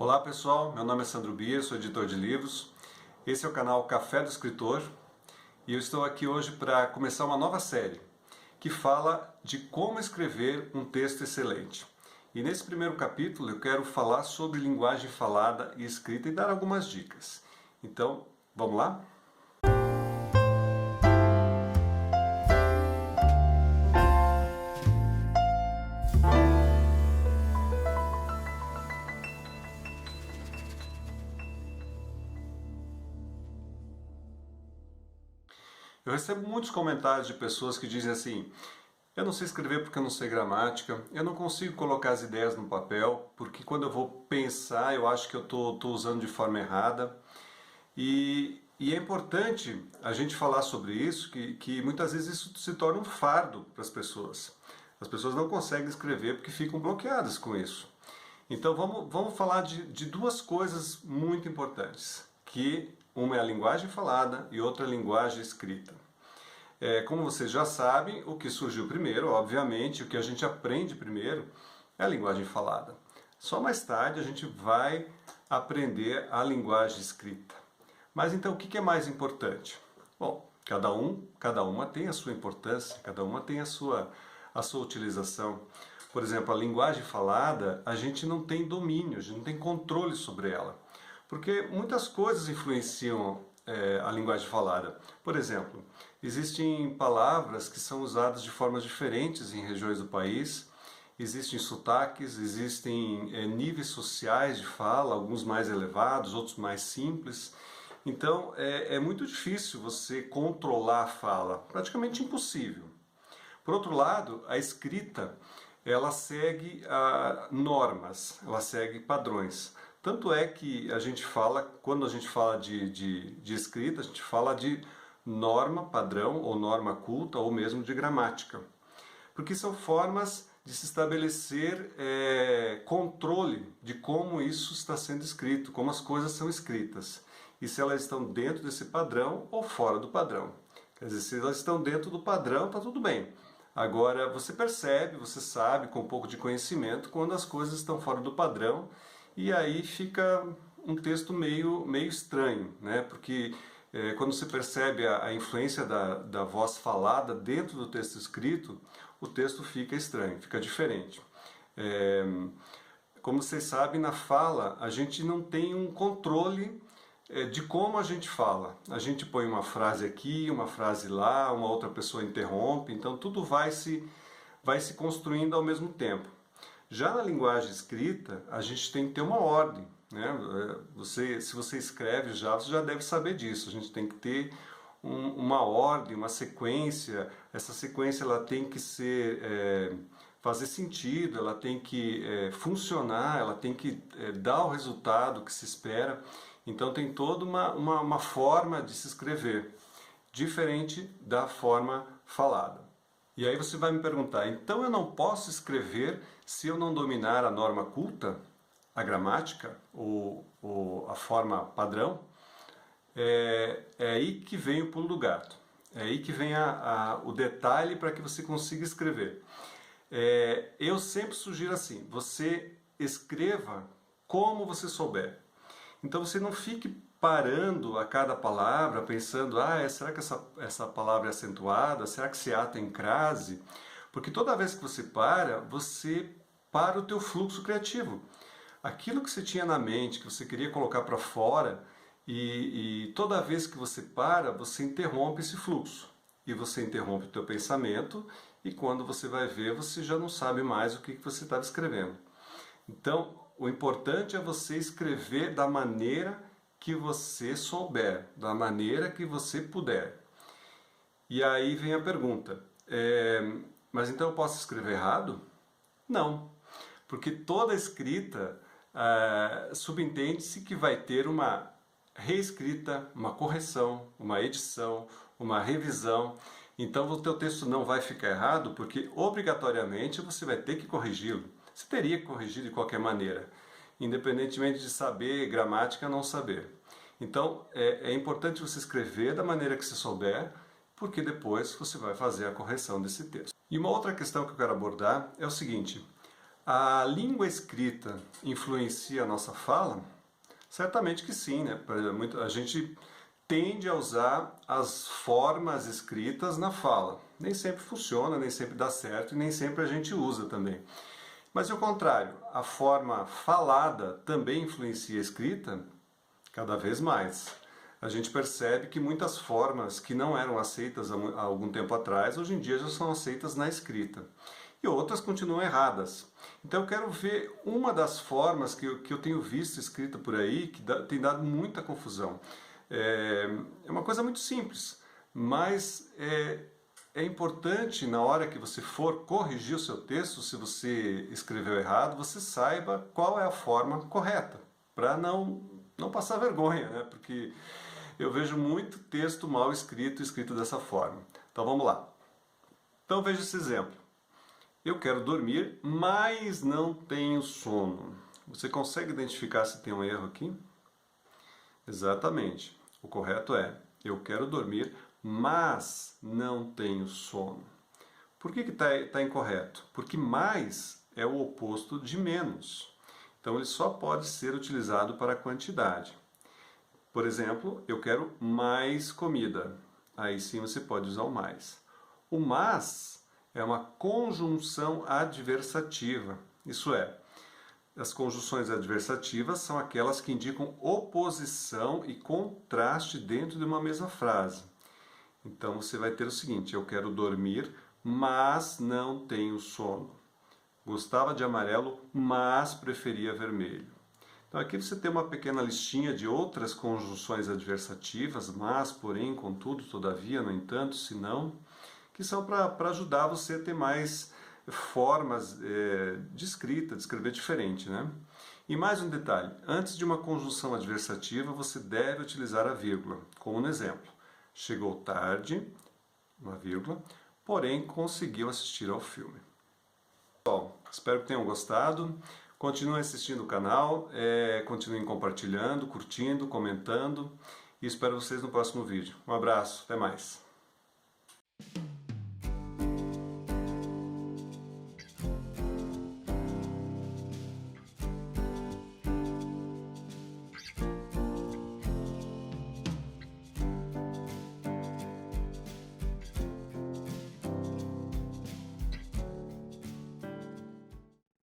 Olá pessoal, meu nome é Sandro Bier, sou editor de livros. Esse é o canal Café do Escritor e eu estou aqui hoje para começar uma nova série que fala de como escrever um texto excelente. E nesse primeiro capítulo eu quero falar sobre linguagem falada e escrita e dar algumas dicas. Então, vamos lá? Eu recebo muitos comentários de pessoas que dizem assim: eu não sei escrever porque eu não sei gramática, eu não consigo colocar as ideias no papel, porque quando eu vou pensar eu acho que eu estou usando de forma errada. E é importante a gente falar sobre isso, que muitas vezes isso se torna um fardo para as pessoas. As pessoas não conseguem escrever porque ficam bloqueadas com isso. Então vamos falar de duas coisas muito importantes, que uma é a linguagem falada e outra a linguagem escrita. Como vocês já sabem, o que surgiu primeiro, obviamente, o que a gente aprende primeiro é a linguagem falada. Só mais tarde a gente vai aprender a linguagem escrita. Mas então o que é mais importante? Bom, cada uma tem a sua importância, cada uma tem a sua utilização. Por exemplo, a linguagem falada, a gente não tem domínio, a gente não tem controle sobre ela. Porque muitas coisas influenciam a linguagem falada. Por exemplo, existem palavras que são usadas de formas diferentes em regiões do país, existem sotaques, existem níveis sociais de fala, alguns mais elevados, outros mais simples. Então é muito difícil você controlar a fala, praticamente impossível. Por outro lado, a escrita, ela segue normas, ela segue padrões. Tanto é que a gente fala, quando a gente fala de escrita, a gente fala de norma padrão, ou norma culta, ou mesmo de gramática. Porque são formas de se estabelecer controle de como isso está sendo escrito, como as coisas são escritas. E se elas estão dentro desse padrão ou fora do padrão. Quer dizer, se elas estão dentro do padrão, está tudo bem. Agora, você percebe, você sabe, com um pouco de conhecimento, quando as coisas estão fora do padrão, e aí fica um texto meio estranho, né? Porque quando você percebe a influência da voz falada dentro do texto escrito, o texto fica estranho, fica diferente. Como vocês sabem, na fala a gente não tem um controle de como a gente fala. A gente põe uma frase aqui, uma frase lá, uma outra pessoa interrompe, então tudo vai se construindo ao mesmo tempo. Já na linguagem escrita, a gente tem que ter uma ordem, né? Se você escreve já, você já deve saber disso. A gente tem que ter uma ordem, uma sequência. Essa sequência ela tem que fazer sentido, ela tem que funcionar, ela tem que dar o resultado que se espera. Então tem toda uma forma de se escrever, diferente da forma falada. E aí você vai me perguntar, então eu não posso escrever se eu não dominar a norma culta, a gramática ou a forma padrão? É aí que vem o pulo do gato. É aí que vem o detalhe para que você consiga escrever. Eu sempre sugiro assim, você escreva como você souber. Então você não fique parando a cada palavra, pensando, será que essa palavra é acentuada? Será que esse A tem crase? Porque toda vez que você para o teu fluxo criativo. Aquilo que você tinha na mente, que você queria colocar para fora, e toda vez que você para, você interrompe esse fluxo. E você interrompe o teu pensamento, e quando você vai ver, você já não sabe mais o que você estava escrevendo. Então, o importante é você escrever da maneira que você souber, da maneira que você puder. E aí vem a pergunta, mas então eu posso escrever errado? Não, porque toda escrita subentende-se que vai ter uma reescrita, uma correção, uma edição, uma revisão. Então o teu texto não vai ficar errado porque obrigatoriamente você vai ter que corrigi-lo. Você teria que corrigir de qualquer maneira, independentemente de saber gramática ou não saber. Então é importante você escrever da maneira que você souber, porque depois você vai fazer a correção desse texto. E uma outra questão que eu quero abordar é o seguinte: A língua escrita influencia a nossa fala? Certamente que sim, né? A gente tende a usar as formas escritas na fala. Nem sempre funciona, nem sempre dá certo e nem sempre a gente usa também. Mas e o contrário, a forma falada também influencia a escrita? Cada vez mais. A gente percebe que muitas formas que não eram aceitas há algum tempo atrás, hoje em dia já são aceitas na escrita. E outras continuam erradas. Então eu quero ver uma das formas que eu tenho visto escrita por aí, que tem dado muita confusão. É uma coisa muito simples, mas é importante na hora que você for corrigir o seu texto, se você escreveu errado, você saiba qual é a forma correta, para não passar vergonha, né? Porque eu vejo muito texto mal escrito dessa forma. Então vamos lá. Então veja esse exemplo. Eu quero dormir, mas não tenho sono. Você consegue identificar se tem um erro aqui? Exatamente. O correto é: eu quero dormir, mas não tenho sono. Por que está incorreto? Porque mais é o oposto de menos. Então ele só pode ser utilizado para a quantidade. Por exemplo, eu quero mais comida. Aí sim você pode usar o mais. O mas é uma conjunção adversativa. Isso é, as conjunções adversativas são aquelas que indicam oposição e contraste dentro de uma mesma frase. Então você vai ter o seguinte: eu quero dormir, mas não tenho sono. Gostava de amarelo, mas preferia vermelho. Então aqui você tem uma pequena listinha de outras conjunções adversativas, mas, porém, contudo, todavia, no entanto, se não, que são para ajudar você a ter mais formas de escrita, de escrever diferente, né? E mais um detalhe: antes de uma conjunção adversativa, você deve utilizar a vírgula, como no exemplo. Chegou tarde, uma vírgula, porém conseguiu assistir ao filme. Bom, espero que tenham gostado. Continuem assistindo o canal, continuem compartilhando, curtindo, comentando e espero vocês no próximo vídeo. Um abraço, até mais.